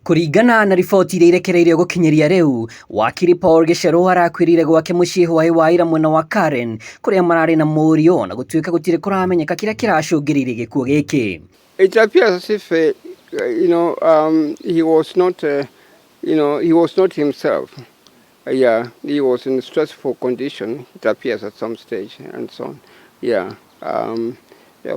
Kuringana na riboti iria irekereirio gukinyiria riu, wakiri Paul Gicheru arakwirire gwake mucii hwai wa aira mwena wa Karen kuria marari na murio na gutuika gutire kuramenyeka kiria kiracungiriirie gikuo giki. It appears as if he was not he was not himself. Yeah, he was in a stressful condition. It appears at some stage and so on. Yeah.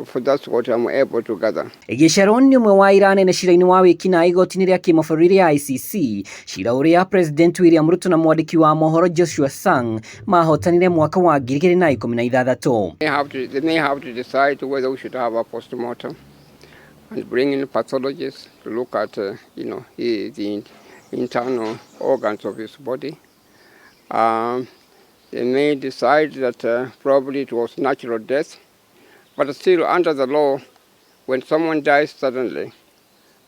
For that's what I'm able to gather. Gicheru ni umwe wa aira anene ciraini wa wikinai igotiini ria kimabururi ria ICC, cira uria President William Ruto na mwandiki wa mohoro Joshua Sang mahotanire mwaka wa 2016. They may have to decide whether we should have a postmortem and bring in pathologists to look at the internal organs of his body. They may decide that probably it was natural death. But still, under the law, when someone dies suddenly,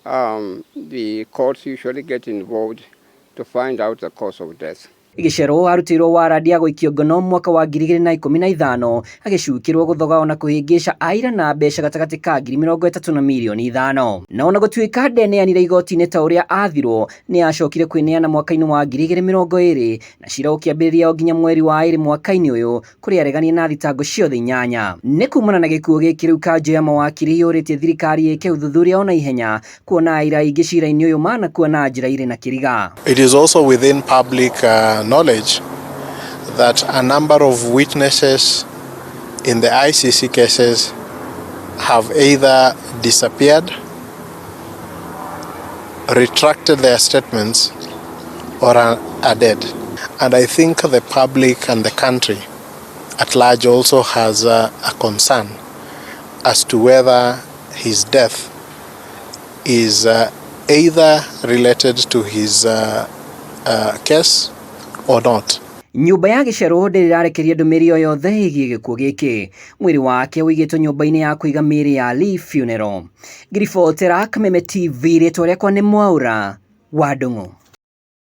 the courts usually get involved to find out the cause of death. Gicheru arutirwo warandi ya guikio ngono mwaka wa 2015 agicukirwo guthoga na kuhingisha aira na mbeca gatagati ka 30 na milioni 5. Na ona gutuika ndeneanire igotiini ta uria athirwo ni acokire kwineana mwakaini wa 2020 na cira ukiambiriria nginya mweri wa 2 mwakaini uyu kuri aregania na thitango ciothe 8. Ni kumana na gikuo giki riu kanjo ya mawakiri yuritie thirikari ike uthuthuria ona ihenya kuona aira ingi cira-ini uyu mana kuona njira iri na kiriga. It is also within public knowledge that a number of witnesses in the ICC cases have either disappeared, retracted their statements, or are dead. And I think the public and the country at large also has a concern as to whether his death is either related to his case or not. Nyumba ya Gicheru ndirarekeria ndumiri o yothe igie gikuo giki. Mwiri wake wigitwo nyumba-ini ya kuiga miri ya Lee Funeral. Ngiribotera Kameme TV ritwa riakwa ni Mwaura wa Ndung'u.